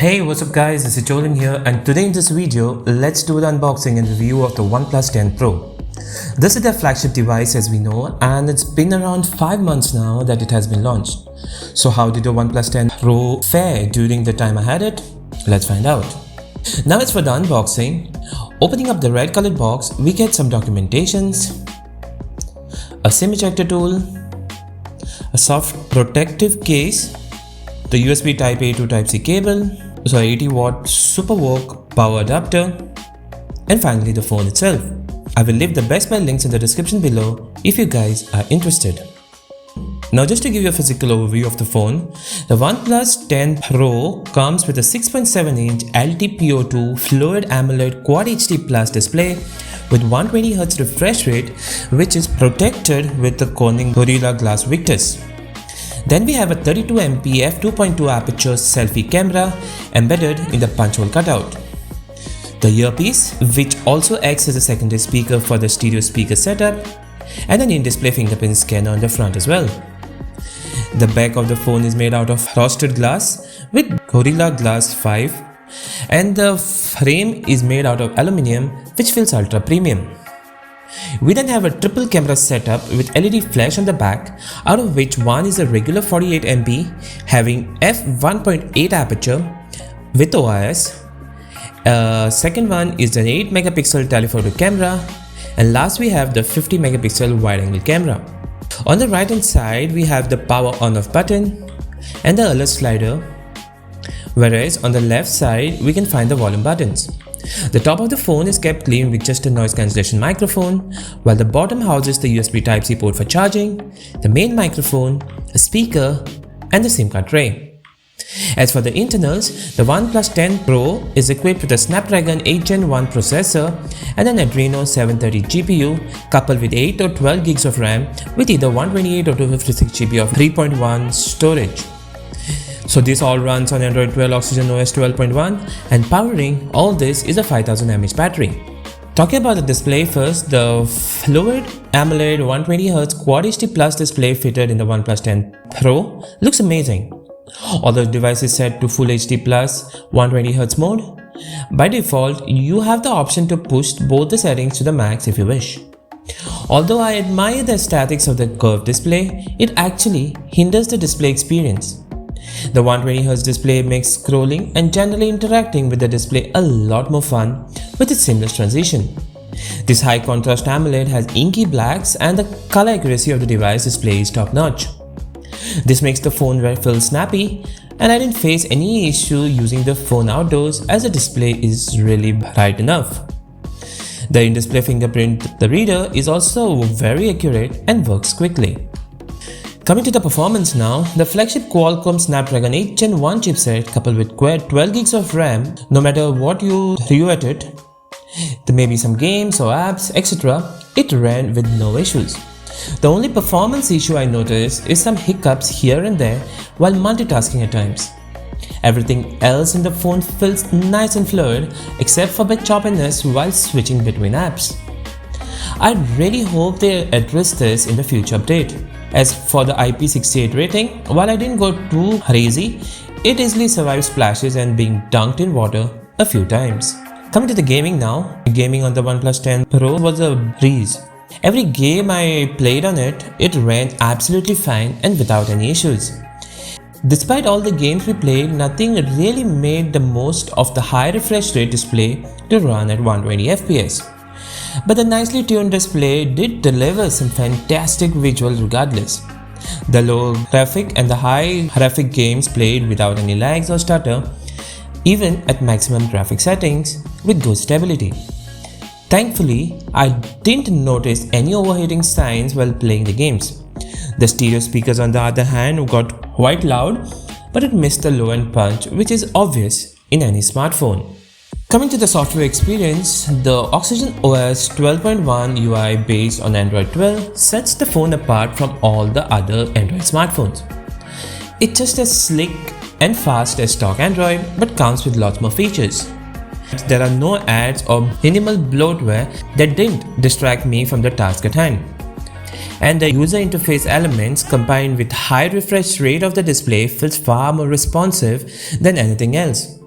Hey, what's up guys, this is Techonearth here, and today in this video, let's do the unboxing and review of the Oneplus 10 Pro. This is their flagship device as we know, and it's been around 5 months now that it has been launched. So how did the Oneplus 10 Pro fare during the time I had it? Let's find out. Now it's for the unboxing. Opening up the red colored box, we get some documentations, a SIM ejector tool, a soft protective case, the USB Type A to Type C cable, 80 watt Super VivoBook power adapter, and finally the phone itself. I will leave the Best Buy links in the description below if you guys are interested. Now just to give you a physical overview of the phone, the Oneplus 10 Pro comes with a 6.7-inch LTPO2 Fluid AMOLED Quad HD Plus display with 120Hz refresh rate, which is protected with the Corning Gorilla Glass Victus. Then we have a 32MP f2.2 aperture selfie camera embedded in the punch hole cutout. The earpiece, which also acts as a secondary speaker for the stereo speaker setup, and an in-display fingerprint scanner on the front as well. The back of the phone is made out of frosted glass with Gorilla Glass 5, and the frame is made out of aluminium, which feels ultra premium. We then have a triple camera setup with LED flash on the back, out of which one is a regular 48MP having f1.8 aperture with OIS. Second one is an 8 megapixel telephoto camera, and last we have the 50 megapixel wide angle camera. On the right hand side we have the power on off button and the alert slider, whereas on the left side we can find the volume buttons. The top of the phone is kept clean with just a noise cancellation microphone, while the bottom houses the USB Type C port for charging, the main microphone, a speaker, and the SIM card tray. As for the internals, the Oneplus 10 Pro is equipped with a Snapdragon 8 Gen 1 processor and an Adreno 730 GPU coupled with 8 or 12 gigs of RAM with either 128 or 256 GB of 3.1 storage. So this all runs on Android 12 Oxygen OS 12.1, and powering all this is a 5000 mAh battery. Talking about the display first, the Fluid AMOLED 120Hz Quad HD Plus display fitted in the Oneplus 10 Pro looks amazing. Although the device is set to Full HD Plus 120Hz mode, by default you have the option to push both the settings to the max if you wish. Although I admire the aesthetics of the curved display, it actually hinders the display experience. The 120Hz display makes scrolling and generally interacting with the display a lot more fun with its seamless transition. This high contrast AMOLED has inky blacks, and the color accuracy of the device display is top notch. This makes the phone feel snappy, and I didn't face any issue using the phone outdoors as the display is really bright enough. The in-display fingerprint reader is also very accurate and works quickly. Coming to the performance now, the flagship Qualcomm Snapdragon 8 Gen 1 chipset coupled with 12 gigs of RAM, no matter what you threw at it, there may be some games or apps, etc., it ran with no issues. The only performance issue I noticed is some hiccups here and there while multitasking at times. Everything else in the phone feels nice and fluid except for bit choppiness while switching between apps. I really hope they address this in the future update. As for the IP68 rating, while I didn't go too crazy, it easily survived splashes and being dunked in water a few times. Coming to the gaming now, gaming on the Oneplus 10 Pro was a breeze. Every game I played on it, it ran absolutely fine and without any issues. Despite all the games we played, nothing really made the most of the high refresh rate display to run at 120 FPS. But the nicely tuned display did deliver some fantastic visuals regardless. The low graphic and the high graphic games played without any lags or stutter, even at maximum graphic settings with good stability. Thankfully, I didn't notice any overheating signs while playing the games. The stereo speakers on the other hand got quite loud, but it missed the low-end punch, which is obvious in any smartphone. Coming to the software experience, the Oxygen OS 12.1 UI based on Android 12 sets the phone apart from all the other Android smartphones. It's just as slick and fast as stock Android, but comes with lots more features. There are no ads or minimal bloatware that didn't distract me from the task at hand. and the user interface elements combined with high refresh rate of the display feels far more responsive than anything else.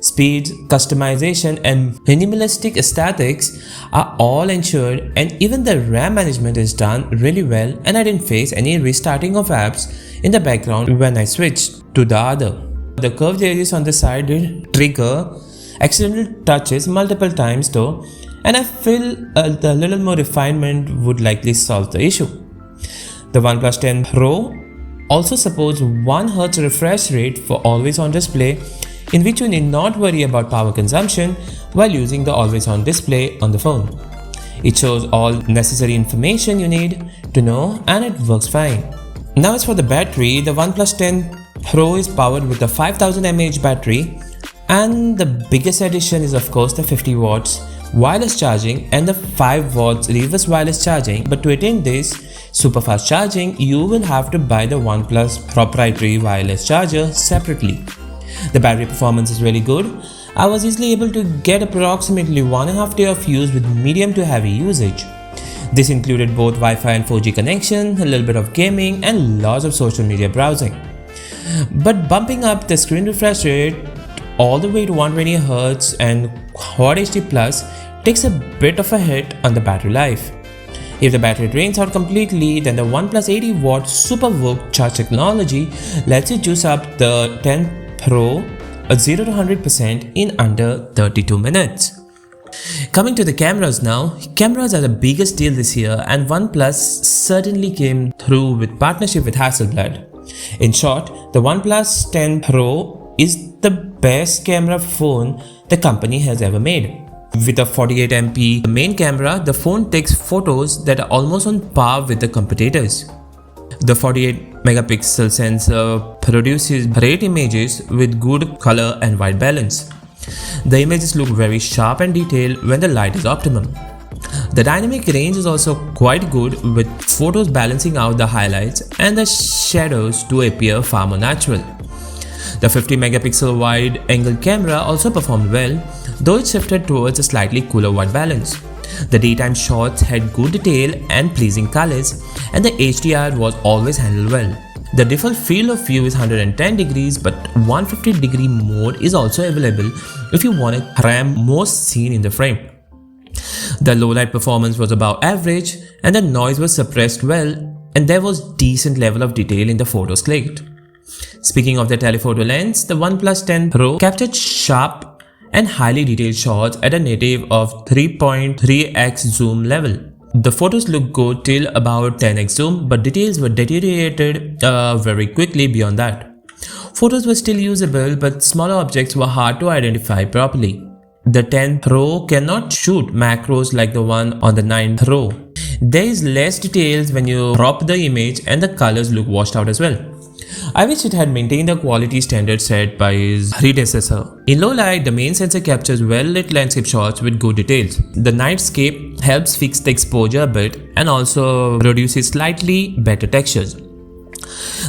Speed, customization and minimalistic aesthetics are all ensured, and even the RAM management is done really well, and I didn't face any restarting of apps in the background when I switched to the other. The curved areas on the side did trigger accidental touches multiple times though, and I feel a little more refinement would likely solve the issue. The OnePlus 10 Pro also supports 1Hz refresh rate for always on display, in which you need not worry about power consumption while using the always on display on the phone. It shows all necessary information you need to know, and it works fine. Now as for the battery, the OnePlus 10 Pro is powered with a 5000 mAh battery, and the biggest addition is of course the 50 watts wireless charging and the 5 watts reverse wireless charging. But to attain this super fast charging, you will have to buy the OnePlus proprietary wireless charger separately. The battery performance is really good. I was easily able to get approximately 1.5 days of use with medium to heavy usage. This included both Wi-Fi and 4G connection, a little bit of gaming and lots of social media browsing. But bumping up the screen refresh rate all the way to 120Hz and Quad HD Plus takes a bit of a hit on the battery life. If the battery drains out completely, then the OnePlus 80W SuperVOOC charge technology lets you juice up the 10 Pro 0 to 100% in under 32 minutes. Coming to the cameras now, cameras are the biggest deal this year, and OnePlus certainly came through with partnership with Hasselblad. In short, the OnePlus 10 Pro is the best camera phone the company has ever made. With a 48MP main camera, the phone takes photos that are almost on par with the competitors. The 48 megapixel sensor produces great images with good color and white balance. The images look very sharp and detailed when the light is optimum. The dynamic range is also quite good, with photos balancing out the highlights and the shadows to appear far more natural. The 50 megapixel wide angle camera also performed well, though it shifted towards a slightly cooler white balance. The daytime shots had good detail and pleasing colors, and the HDR was always handled well. The default field of view is 110 degrees, but 150 degree mode is also available if you want to cram more scene in the frame. The low light performance was above average, and the noise was suppressed well, and there was decent level of detail in the photos clicked. Speaking of the telephoto lens, the OnePlus 10 Pro captured sharp and highly detailed shots at a native of 3.3x zoom level. The photos look good till about 10x zoom, but details were deteriorated very quickly beyond that. Photos were still usable, but smaller objects were hard to identify properly. The 10 Pro cannot shoot macros like the one on the 9 Pro. There is less details when you crop the image, and the colors look washed out as well. I wish it had maintained the quality standard set by its predecessor. In low light, the main sensor captures well-lit landscape shots with good details. The nightscape helps fix the exposure a bit and also produces slightly better textures.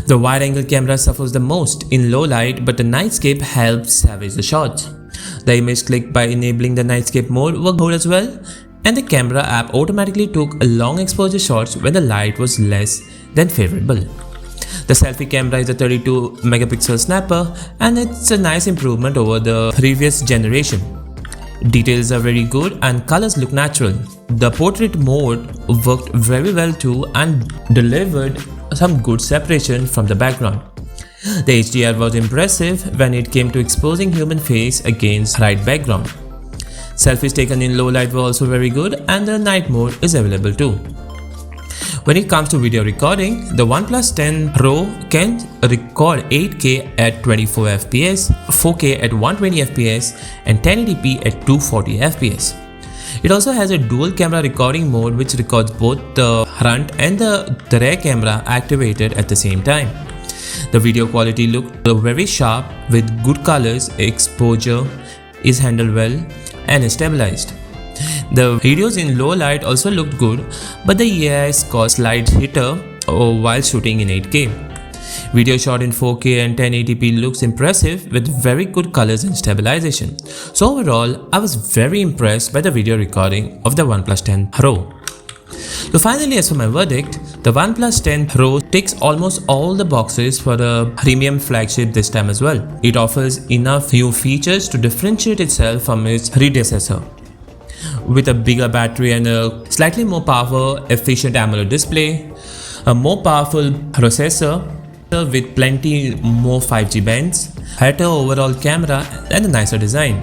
The wide-angle camera suffers the most in low light, but the nightscape helps salvage the shots. The image click by enabling the nightscape mode worked good as well, and the camera app automatically took long exposure shots when the light was less than favorable. The selfie camera is a 32 megapixel snapper, and it's a nice improvement over the previous generation. Details are very good and colors look natural. The portrait mode worked very well too and delivered some good separation from the background. The HDR was impressive when it came to exposing human face against bright background. Selfies taken in low light were also very good, and the night mode is available too. When it comes to video recording, the OnePlus 10 Pro can record 8K at 24 fps, 4K at 120 fps and 1080p at 240 fps. It also has a dual camera recording mode which records both the front and the rear camera activated at the same time. The video quality looked very sharp with good colors, exposure is handled well and is stabilized. The videos in low light also looked good, but the EIS caused slight jitter while shooting in 8K. Video shot in 4K and 1080p looks impressive with very good colors and stabilization. So overall, I was very impressed by the video recording of the OnePlus 10 Pro. So finally, as for my verdict, the OnePlus 10 Pro ticks almost all the boxes for a premium flagship this time as well. It offers enough new features to differentiate itself from its predecessor. With a bigger battery and a slightly more powerful, efficient AMOLED display, a more powerful processor with plenty more 5G bands, better overall camera and a nicer design.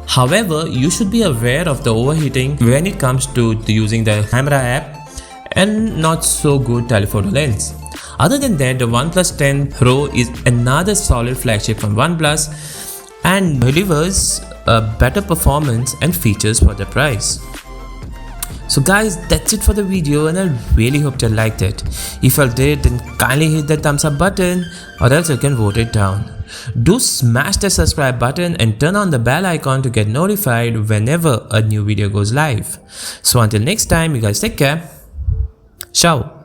However, you should be aware of the overheating when it comes to using the camera app and not so good telephoto lens. Other than that, the OnePlus 10 Pro is another solid flagship from OnePlus and delivers a better performance and features for the price. So guys, that's it for the video and I really hope you liked it. If you did, then kindly hit that thumbs up button or else you can vote it down. Do smash the subscribe button and turn on the bell icon to get notified whenever a new video goes live. So until next time, you guys take care. Ciao.